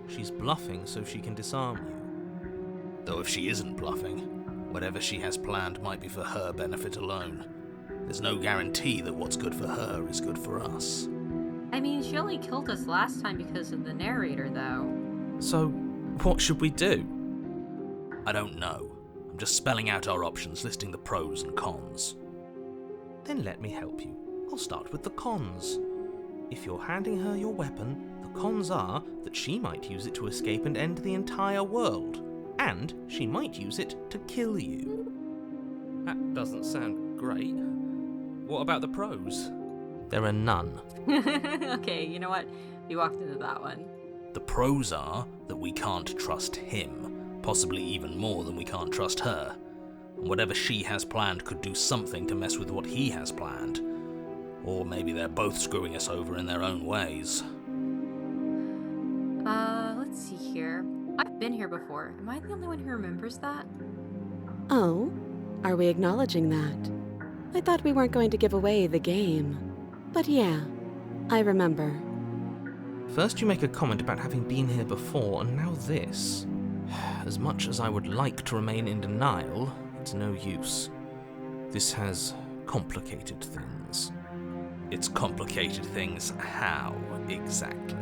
She's bluffing so she can disarm you.
Though if she isn't bluffing, whatever she has planned might be for her benefit alone. There's no guarantee that what's good for her is good for us.
I mean, she only killed us last time because of the narrator, though.
So, what should we do?
I don't know. I'm just spelling out our options, listing the pros and cons.
Then let me help you. I'll start with the cons. If you're handing her your weapon, the cons are that she might use it to escape and end the entire world. And she might use it to kill you. That doesn't sound great. What about the pros? There are none.
Okay, you know what? You walked into that one.
The pros are that we can't trust him, possibly even more than we can't trust her. And whatever she has planned could do something to mess with what he has planned. Or maybe they're both screwing us over in their own ways.
Let's see here. I've been here before. Am I the only one who remembers that?
Oh? Are we acknowledging that? I thought we weren't going to give away the game. But yeah, I remember.
First you make a comment about having been here before, and now this. As much as I would like to remain in denial, it's no use. This has complicated things.
It's complicated things how, exactly?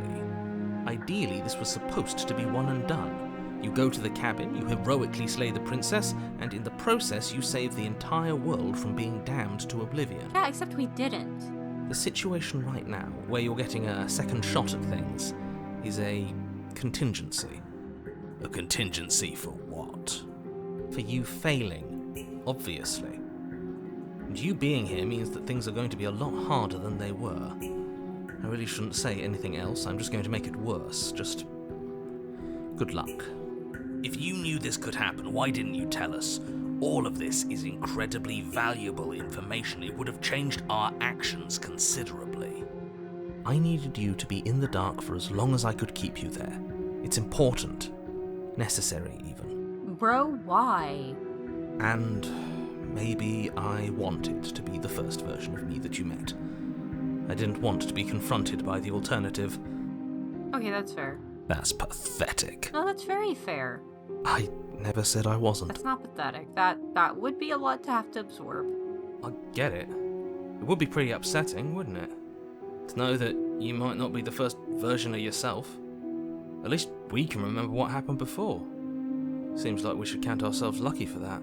Ideally, this was supposed to be one and done. You go to the cabin, you heroically slay the princess, and in the process you save the entire world from being damned to oblivion.
Yeah, except we didn't.
The situation right now, where you're getting a second shot at things, is a contingency.
A contingency for what?
For you failing, obviously. And you being here means that things are going to be a lot harder than they were. I really shouldn't say anything else, I'm just going to make it worse. Just good luck.
If you knew this could happen, why didn't you tell us? All of this is incredibly valuable information. It would have changed our actions considerably.
I needed you to be in the dark for as long as I could keep you there. It's important. Necessary, even.
Bro, why?
And maybe I wanted to be the first version of me that you met. I didn't want to be confronted by the alternative.
Okay, that's fair.
That's pathetic.
No, that's very fair.
I never said I wasn't.
That's not pathetic. That would be a lot to have to absorb.
I get it. It would be pretty upsetting, wouldn't it? To know that you might not be the first version of yourself. At least we can remember what happened before. Seems like we should count ourselves lucky for that.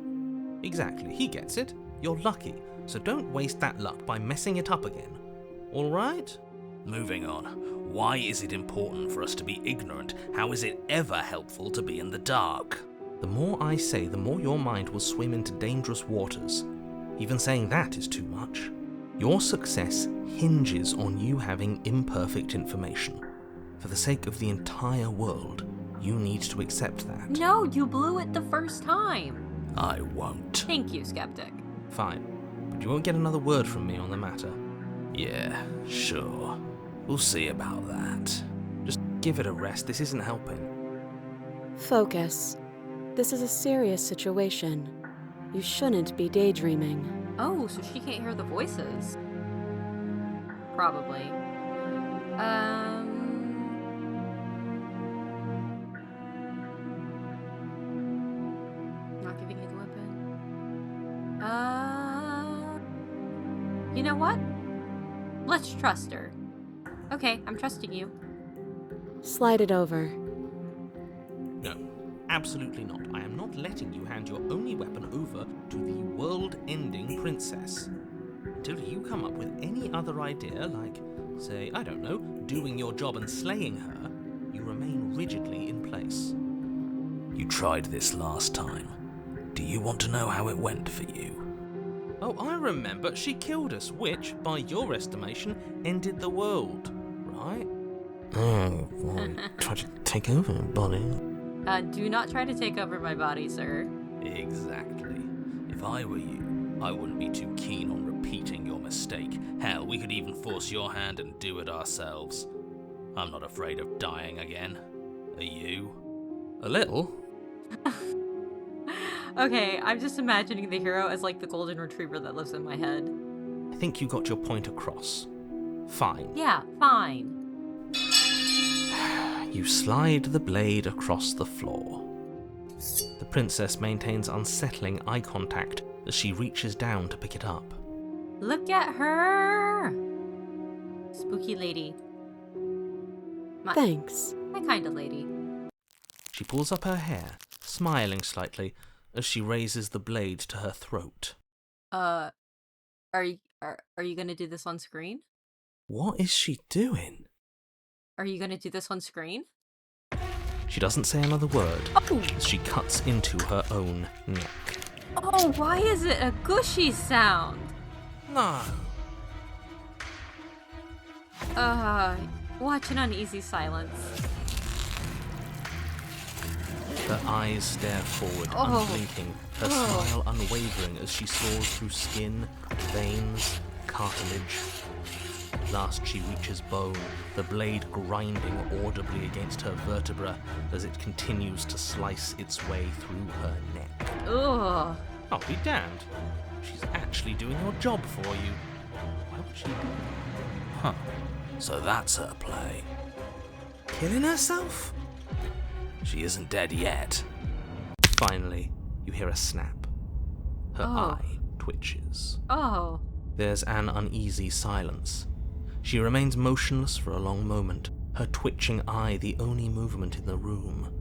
Exactly, he gets it. You're lucky, so don't waste that luck by messing it up again. Alright?
Moving on. Why is it important for us to be ignorant? How is it ever helpful to be in the dark?
The more I say, the more your mind will swim into dangerous waters. Even saying that is too much. Your success hinges on you having imperfect information. For the sake of the entire world, you need to accept that.
No, you blew it the first time.
I won't.
Thank you, Skeptic.
Fine, but you won't get another word from me on the matter.
Yeah, sure. We'll see about that.
Just give it a rest, this isn't helping.
Focus. This is a serious situation. You shouldn't be daydreaming.
Oh, so she can't hear the voices. Probably. Not giving you the weapon. You know what? Let's trust her. Okay, I'm trusting you.
Slide it over.
No, absolutely not. I am not letting you hand your only weapon over to the world-ending princess. Until you come up with any other idea, like, say, I don't know, doing your job and slaying her, you remain rigidly in place.
You tried this last time. Do you want to know how it went for you?
Oh, I remember. She killed us, which, by your estimation, ended the world, right? Try to take over, body.
Do not try to take over my body, sir.
Exactly. If I were you, I wouldn't be too keen on repeating your mistake. Hell, we could even force your hand and do it ourselves. I'm not afraid of dying again. Are you?
A little.
Okay, I'm just imagining the hero as like the golden retriever that lives in my head.
I think you got your point across. Fine.
Yeah, fine.
You slide the blade across the floor. The princess maintains unsettling eye contact as she reaches down to pick it up.
Look at her! Spooky lady.
Thanks.
My kind of lady.
She pulls up her hair, smiling slightly, as she raises the blade to her throat.
Are you gonna do this on screen?
What is she doing?
Are you gonna do this on screen?
She doesn't say another word
Oh!
as she cuts into her own neck.
Oh, why is it a gushy sound?
No.
Watch an uneasy silence.
Her eyes stare forward,
Oh.
unblinking, her smile unwavering as she soars through skin, veins, cartilage. At last she reaches bone, the blade grinding audibly against her vertebra as it continues to slice its way through her neck.
Ugh.
I'll be damned. She's actually doing your job for you. Why would she do that?
Huh. So that's her play.
Killing herself?
She isn't dead yet.
Finally, you hear a snap. Her eye twitches.
Oh.
There's an uneasy silence. She remains motionless for a long moment, her twitching eye the only movement in the room,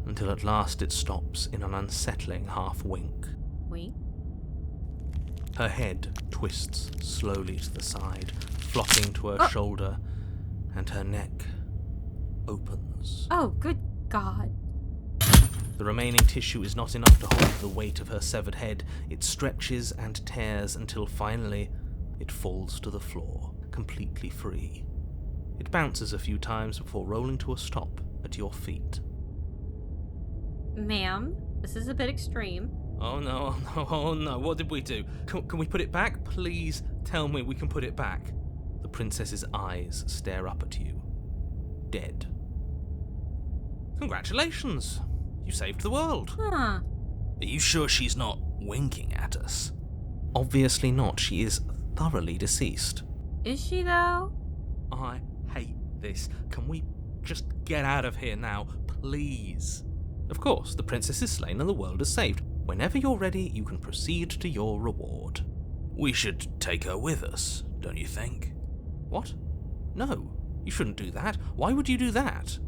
until at last it stops in an unsettling half-wink.
Wait.
Her head twists slowly to the side, flopping to her shoulder, and her neck opens.
Oh, good God.
The remaining tissue is not enough to hold the weight of her severed head. It stretches and tears until finally it falls to the floor, completely free. It bounces a few times before rolling to a stop at your feet.
Ma'am, this is a bit extreme.
Oh no, oh no, what did we do? Can we put it back? Please tell me we can put it back. The princess's eyes stare up at you. Dead. Congratulations! You saved the world.
Huh.
Are you sure she's not winking at us?
Obviously not. She is thoroughly deceased.
Is she, though?
I hate this. Can we just get out of here now, please? Of course, the princess is slain and the world is saved. Whenever you're ready, you can proceed to your reward.
We should take her with us, don't you think?
What? No, you shouldn't do that. Why would you do that?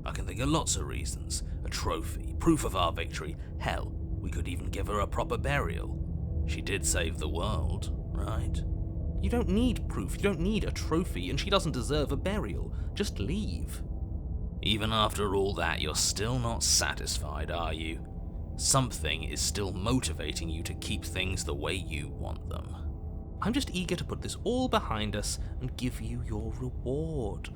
I can think of lots of reasons. A trophy, proof of our victory. Hell, we could even give her a proper burial. She did save the world, right?
You don't need proof, you don't need a trophy, and she doesn't deserve a burial. Just leave.
Even after all that, you're still not satisfied, are you? Something is still motivating you to keep things the way you want them.
I'm just eager to put this all behind us and give you your reward.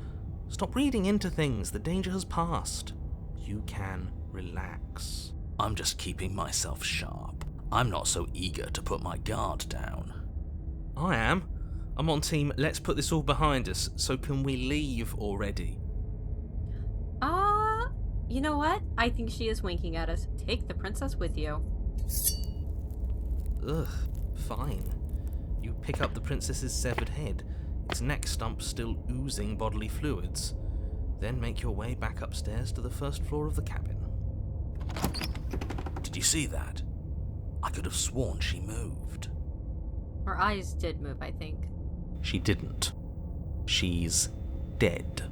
Stop reading into things, the danger has passed. You can relax.
I'm just keeping myself sharp. I'm not so eager to put my guard down.
I am. I'm on team, let's put this all behind us, so can we leave already?
You know what? I think she is winking at us. Take the princess with you.
Ugh, fine. You pick up the princess's severed head, its neck stump still oozing bodily fluids. Then make your way back upstairs to the first floor of the cabin.
Did you see that? I could have sworn she moved.
Her eyes did move, I think.
She didn't. She's dead.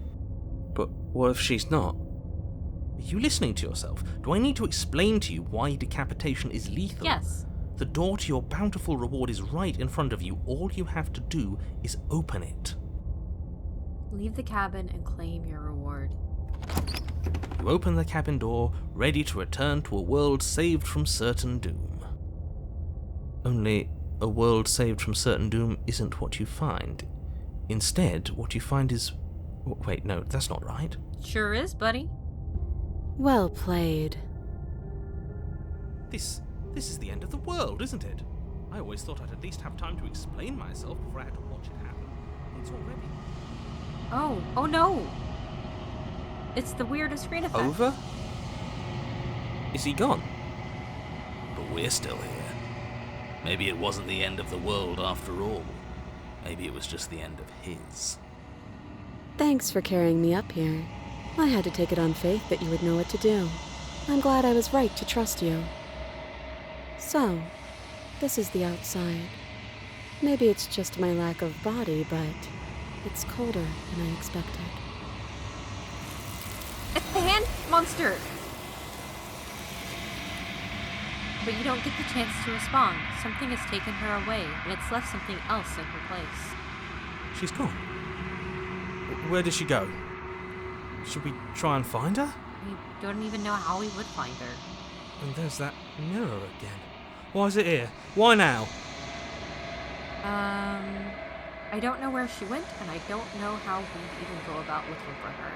But what if she's not? Are you listening to yourself? Do I need to explain to you why decapitation is lethal?
Yes.
The door to your bountiful reward is right in front of you. All you have to do is open it.
Leave the cabin and claim your reward.
You open the cabin door, ready to return to a world saved from certain doom. Only, a world saved from certain doom isn't what you find. Instead, what you find is Wait, no, that's not right.
Sure is, buddy.
Well played.
This is the end of the world, isn't it? I always thought I'd at least have time to explain myself before I had to watch it happen. It's already...
Oh no! It's the weirdest screen effect.
Over? Is he gone?
But we're still here. Maybe it wasn't the end of the world after all. Maybe it was just the end of his.
Thanks for carrying me up here. I had to take it on faith that you would know what to do. I'm glad I was right to trust you. So, this is the outside. Maybe it's just my lack of body, but it's colder than I expected.
It's the hand monster! But you don't get the chance to respond. Something has taken her away, and it's left something else in her place.
She's gone. Where did she go? Should we try and find her?
We don't even know how we would find her.
And there's that mirror again. Why is it here? Why now?
I don't know where she went, and I don't know how we'd even go about looking for her.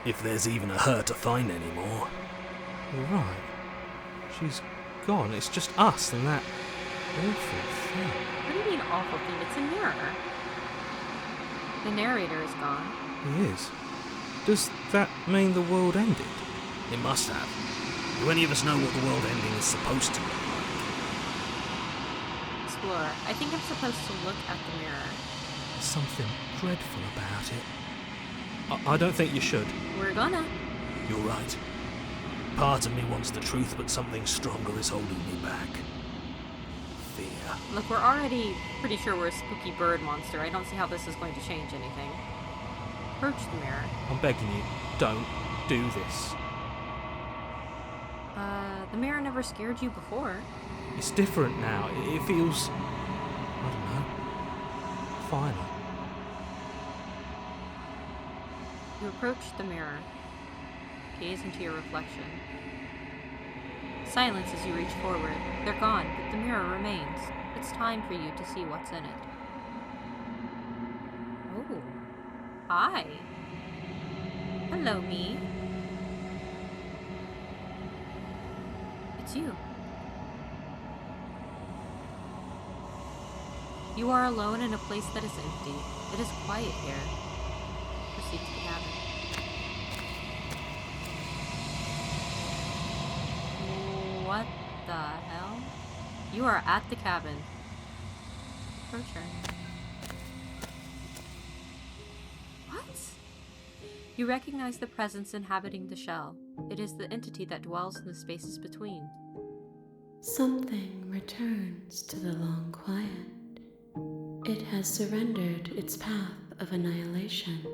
If there's even a her to find anymore.
Right. She's gone. It's just us and that awful thing.
What do you mean awful thing? It's a mirror. The narrator is gone.
He is. Does that mean the world ended?
It must have. Do any of us know what the world ending is supposed to look like?
Explorer, I think I'm supposed to look at the mirror.
There's something dreadful about it. I don't think you should.
We're gonna.
You're right. Part of me wants the truth, but something stronger is holding me back. Fear.
Look, we're already pretty sure we're a spooky bird monster. I don't see how this is going to change anything. Approach the mirror.
I'm begging you, don't do this.
The mirror never scared you before.
It's different now. It feels... I don't know. Final.
You approach the mirror. Gaze into your reflection. Silence as you reach forward. They're gone, but the mirror remains. It's time for you to see what's in it. Oh. Hi. Hello, me. It's you. You are alone in a place that is empty. It is quiet here. Proceed to the cabin. What the hell? You are at the cabin. Approach her. What? You recognize the presence inhabiting the shell. It is the entity that dwells in the spaces between.
Something returns to the long quiet. It has surrendered its path of annihilation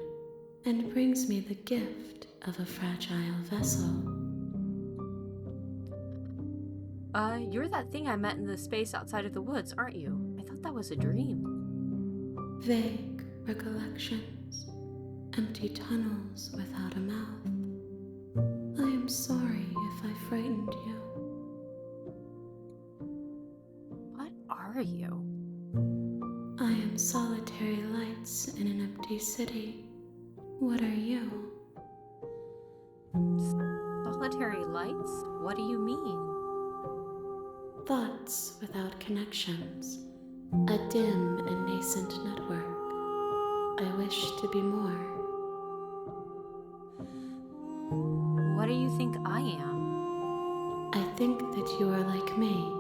and brings me the gift of a fragile vessel.
You're that thing I met in the space outside of the woods, aren't you? I thought that was a dream.
Vague recollections, empty tunnels without a mouth. I am sorry if I frightened you.
What are you?
I am solitary lights in an empty city. What are you?
Solitary lights? What do you mean?
Thoughts without connections. A dim and nascent network. I wish to be more.
What do you think I am?
I think that you are like me.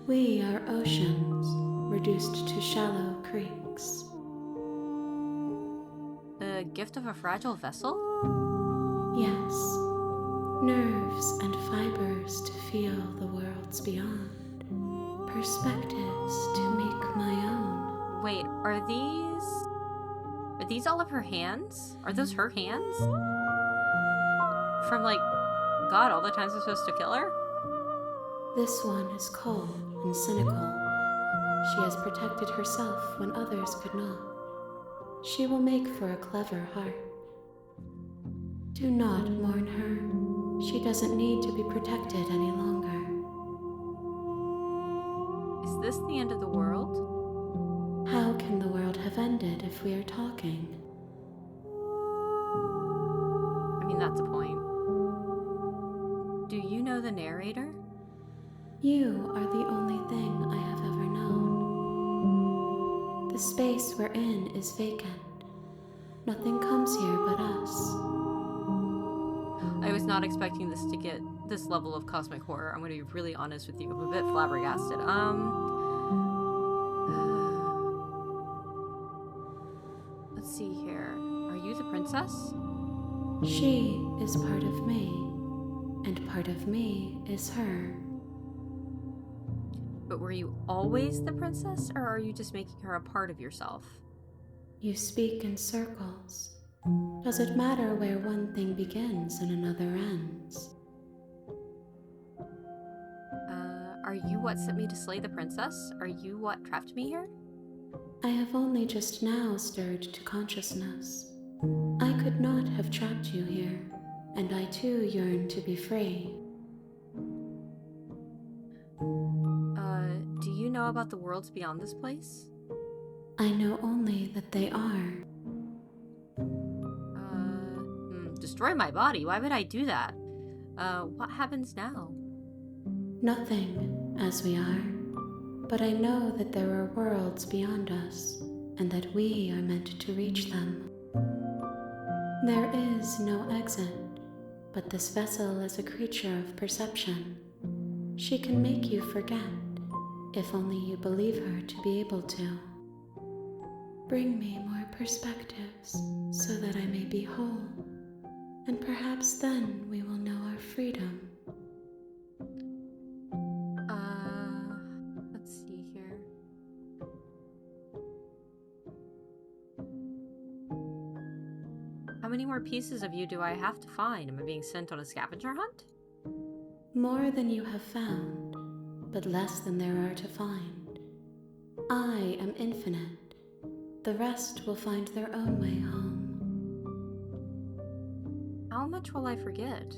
We are oceans, reduced to shallow creeks.
The gift of a fragile vessel?
Yes, nerves and fibers to feel the worlds beyond. Perspectives to make my own.
Wait, are these all of her hands? Are those her hands? From, like, God, all the times I'm supposed to kill her?
This one is cold and cynical. She has protected herself when others could not. She will make for a clever heart. Do not mourn her. She doesn't need to be protected any longer.
Is this the end of the world?
How can the world have ended if we are talking?
mean, that's a point. Do you know the narrator?
You are the only thing I have ever known. The space we're in is vacant. Nothing comes here but us.
I was not expecting this to get this level of cosmic horror. I'm going to be really honest with you. I'm a bit flabbergasted. Let's see here. Are you the princess?
She is part of me, and part of me is her.
But were you always the princess, or are you just making her a part of yourself?
You speak in circles. Does it matter where one thing begins and another ends?
Are you what sent me to slay the princess? Are you what trapped me here?
I have only just now stirred to consciousness. I could not have trapped you here, and I too yearn to be free.
Do you know about the worlds beyond this place?
I know only that they are.
Destroy my body? Why would I do that? What happens now?
Nothing, as we are. But I know that there are worlds beyond us, and that we are meant to reach them. There is no exit, but this vessel is a creature of perception. She can make you forget, if only you believe her to be able to. Bring me more perspectives, so that I may be whole, and perhaps then we will know our freedom.
Let's see here. How many more pieces of you do I have to find? Am I being sent on a scavenger hunt?
More than you have found, but less than there are to find. I am infinite. The rest will find their own way home.
How much will I forget?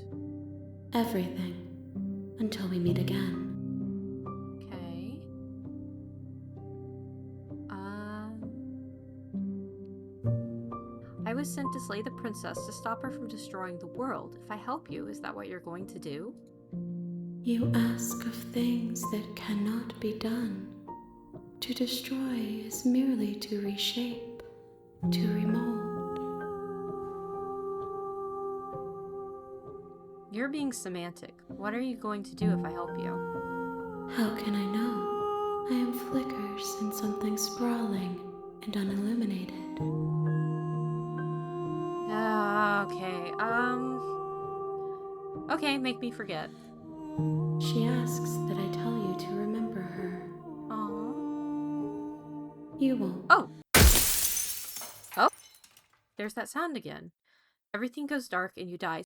Everything, until we meet again.
Okay. I was sent to slay the princess to stop her from destroying the world. If I help you, is that what you're going to do?
You ask of things that cannot be done. To destroy is merely to reshape, to remold.
You're being semantic. What are you going to do if I help you?
How can I know? I am flickers in something sprawling and unilluminated.
Okay, make me forget.
She asks that I tell you to remember her.
Aww.
You won't.
Oh! There's that sound again. Everything goes dark and you die